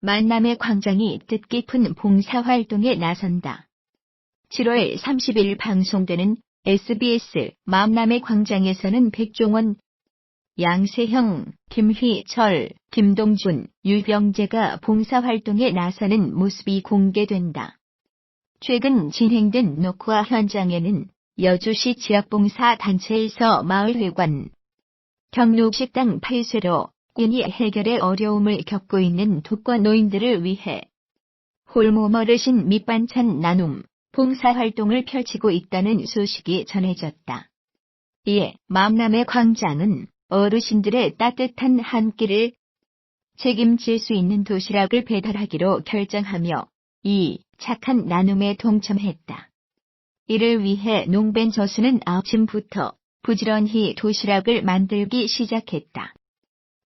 만남의 광장이 뜻깊은 봉사활동에 나선다. 7월 30일 방송되는 SBS 만남의 광장에서는 백종원, 양세형, 김희철, 김동준, 유병재가 봉사활동에 나서는 모습이 공개된다. 최근 진행된 녹화 현장에는 여주시 지역봉사단체에서 마을회관, 경로식당 폐쇄로 인이 해결에 어려움을 겪고 있는 독거노인들을 위해 홀몸 어르신 밑반찬 나눔, 봉사활동을 펼치고 있다는 소식이 전해졌다. 이에 만남의 광장은 어르신들의 따뜻한 한 끼를 책임질 수 있는 도시락을 배달하기로 결정하며 이 착한 나눔에 동참했다. 이를 위해 농벤저스는 아침부터 부지런히 도시락을 만들기 시작했다.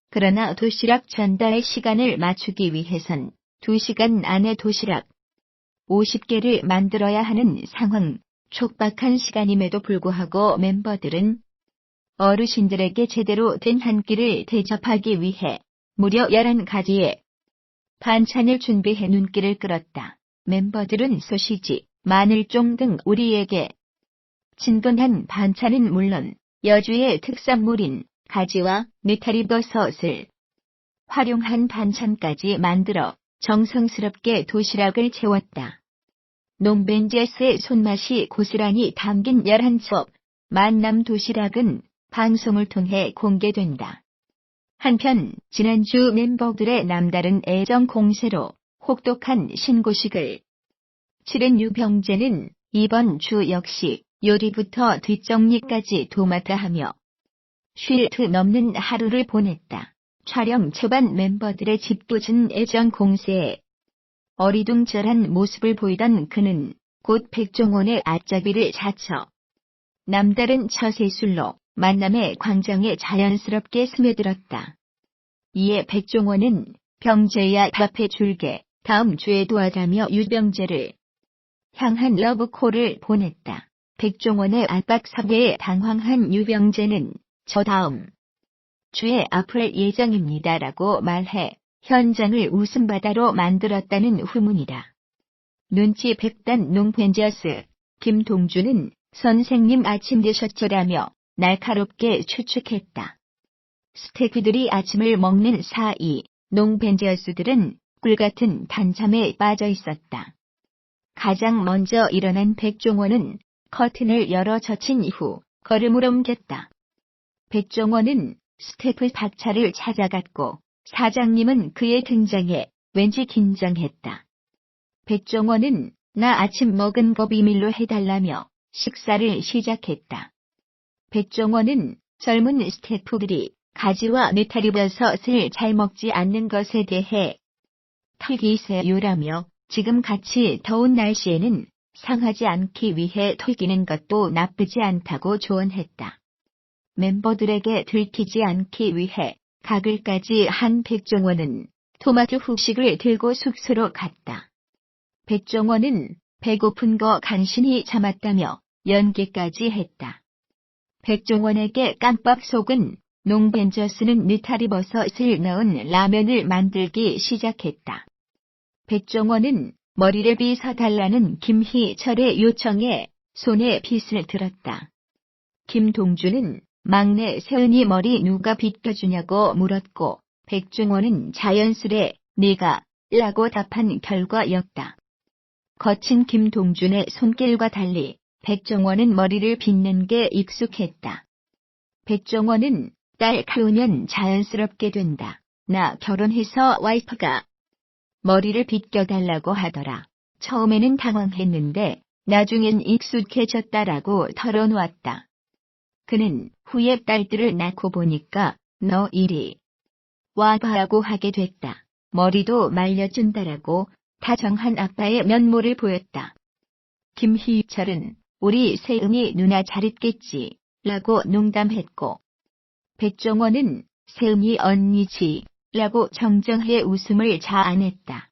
그러나 도시락 전달 시간을 맞추기 위해선 2시간 안에 도시락 50개를 만들어야 하는 상황, 촉박한 시간임에도 불구하고 멤버들은 어르신들에게 제대로 된 한 끼를 대접하기 위해 무려 11가지의 반찬을 준비해 눈길을 끌었다. 멤버들은 소시지, 마늘종 등 우리에게 친근한 반찬은 물론 여주의 특산물인 가지와 느타리버섯을 활용한 반찬까지 만들어 정성스럽게 도시락을 채웠다. 농벤저스의 손맛이 고스란히 담긴 11첩 만남 도시락은 방송을 통해 공개된다. 한편 지난주 멤버들의 남다른 애정 공세로 혹독한 신고식을 치른 유병재는 이번 주 역시 요리부터 뒷정리까지 도맡아 하며 쉴 틈 없는 하루를 보냈다. 촬영 초반 멤버들의 짓궂은 애정 공세에 어리둥절한 모습을 보이던 그는 곧 백종원의 앞잡이를 자처 남다른 처세술로 만남의 광장에 자연스럽게 스며들었다. 이에 백종원은 병재야 밥해 줄게 다음 주에도 하자며 유병재를 향한 러브콜을 보냈다. 백종원의 압박 섭외에 당황한 유병재는 저 다음 주에 아플 예정입니다라고 말해 현장을 웃음바다로 만들었다는 후문이다. 눈치 백단 농벤저스 김동준은 선생님 아침 드셨죠라며 날카롭게 추측했다. 스태프들이 아침을 먹는 사이 농벤저스들은 꿀같은 단잠에 빠져 있었다. 가장 먼저 일어난 백종원은 커튼을 열어 젖힌 이후 걸음을 옮겼다. 백종원은 스태프 박차를 찾아갔고 사장님은 그의 등장에 왠지 긴장했다. 백종원은 나 아침 먹은 거 비밀로 해달라며 식사를 시작했다. 백종원은 젊은 스태프들이 가지와 느타리버섯을 잘 먹지 않는 것에 대해 튀기세요라며 지금 같이 더운 날씨에는 상하지 않기 위해 튀기는 것도 나쁘지 않다고 조언했다. 멤버들에게 들키지 않기 위해 가글까지 한 백종원은 토마토 후식을 들고 숙소로 갔다. 백종원은 배고픈 거 간신히 참았다며 연기까지 했다. 백종원에게 깜빡 속은 농벤저스는 느타리버섯을 넣은 라면을 만들기 시작했다. 백종원은 머리를 빗어달라는 김희철의 요청에 손에 빗을 들었다. 김동준은 막내 세은이 머리 누가 빗겨주냐고 물었고 백종원은 자연스레 네가 라고 답한 결과였다. 거친 김동준의 손길과 달리 백종원은 머리를 빗는 게 익숙했다. 백종원은 딸 키우면 자연스럽게 된다. 나 결혼해서 와이프가 머리를 빗겨달라고 하더라. 처음에는 당황했는데 나중엔 익숙해졌다라고 털어놓았다. 그는 후에 딸들을 낳고 보니까 너 이리 와봐라고 하게 됐다. 머리도 말려준다라고 다정한 아빠의 면모를 보였다. 김희철은 우리 세은이 누나 잘 있겠지 라고 농담했고 백종원은 세은이 언니지 라고 정정해 웃음을 자아냈다.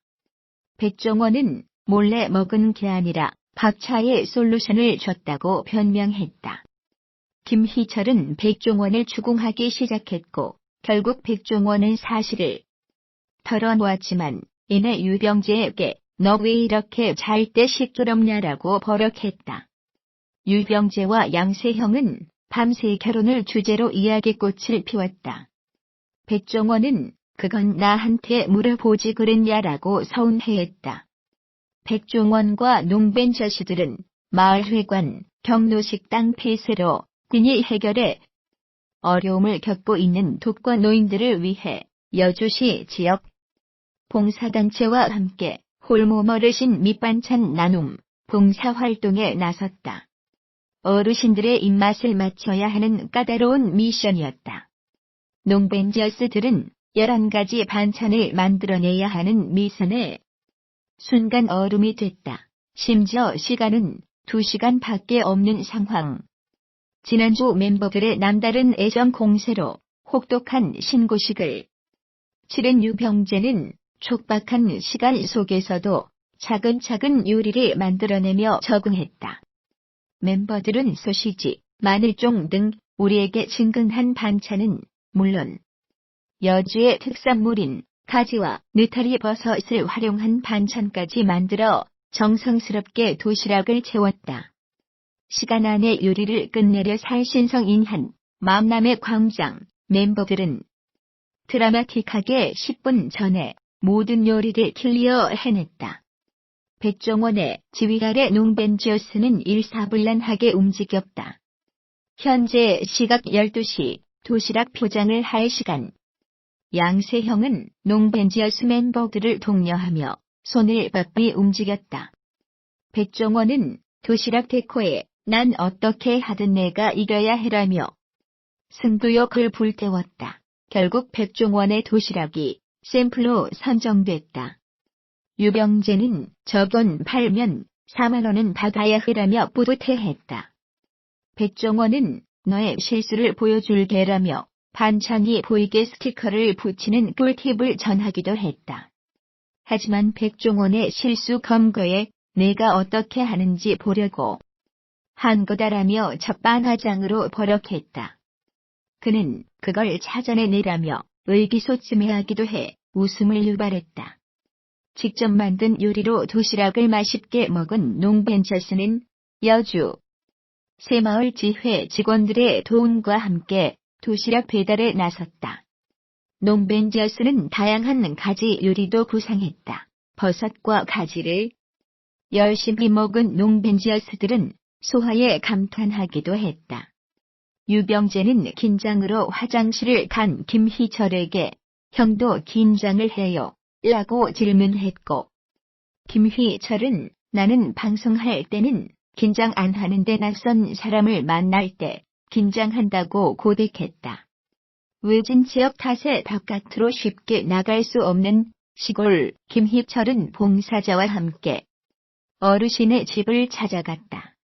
백종원은 몰래 먹은 게 아니라 박차에 솔루션을 줬다고 변명했다. 김희철은 백종원을 추궁하기 시작했고 결국 백종원은 사실을 털어놓았지만 이내 유병재에게 너 왜 이렇게 잘 때 시끄럽냐라고 버럭했다. 유병재와 양세형은 밤새 결혼을 주제로 이야기꽃을 피웠다. 백종원은 그건 나한테 물어보지 그랬냐라고 서운해했다. 백종원과 농벤저씨들은 마을회관, 경로식당 폐쇄로 빈이 해결에 어려움을 겪고 있는 독거 노인들을 위해 여주시 지역 봉사단체와 함께 홀몸 어르신 밑반찬 나눔, 봉사활동에 나섰다. 어르신들의 입맛을 맞춰야 하는 까다로운 미션이었다. 농벤저스들은 11가지 반찬을 만들어내야 하는 미선에 순간 얼음이 됐다. 심지어 시간은 2시간밖에 없는 상황. 지난주 멤버들의 남다른 애정 공세로 혹독한 신고식을 치른 유병재는 촉박한 시간 속에서도 차근차근 요리를 만들어내며 적응했다. 멤버들은 소시지, 마늘종 등 우리에게 친근한 반찬은 물론 여주의 특산물인 가지와 느타리 버섯을 활용한 반찬까지 만들어 정성스럽게 도시락을 채웠다. 시간 안에 요리를 끝내려 살신성인한 맘남의 광장 멤버들은 드라마틱하게 10분 전에 모든 요리를 클리어 해냈다. 백종원의 지휘 아래 농벤저스는 일사불란하게 움직였다. 현재 시각 12시, 도시락 포장을 할 시간. 양세형은 농벤저스 멤버들을 독려하며 손을 바삐 움직였다. 백종원은 도시락 데코에 난 어떻게 하든 내가 이겨야 해라며 승부욕을 불태웠다. 결국 백종원의 도시락이 샘플로 선정됐다. 유병재는 저건 팔면 4만 원은 받아야 해라며 뿌듯해했다. 백종원은 너의 실수를 보여줄게라며 반찬이 보이게 스티커를 붙이는 꿀팁을 전하기도 했다. 하지만 백종원의 실수 검거에 내가 어떻게 하는지 보려고 한 거다라며 적반하장으로 버럭했다. 그는 그걸 찾아내라며 의기소침해하기도 해 웃음을 유발했다. 직접 만든 요리로 도시락을 맛있게 먹은 농벤저스는 여주 새마을 지회 직원들의 도움과 함께 도시락 배달에 나섰다. 농벤저스는 다양한 가지 요리도 구상했다. 버섯과 가지를 열심히 먹은 농벤저스들은 소화에 감탄하기도 했다. 유병재는 긴장으로 화장실을 간 김희철에게 형도 긴장을 해요 라고 질문했고 김희철은 나는 방송할 때는 긴장 안 하는데 낯선 사람을 만날 때 긴장한다고 고백했다. 외진 지역 탓에 바깥으로 쉽게 나갈 수 없는 시골 김희철은 봉사자와 함께 어르신의 집을 찾아갔다.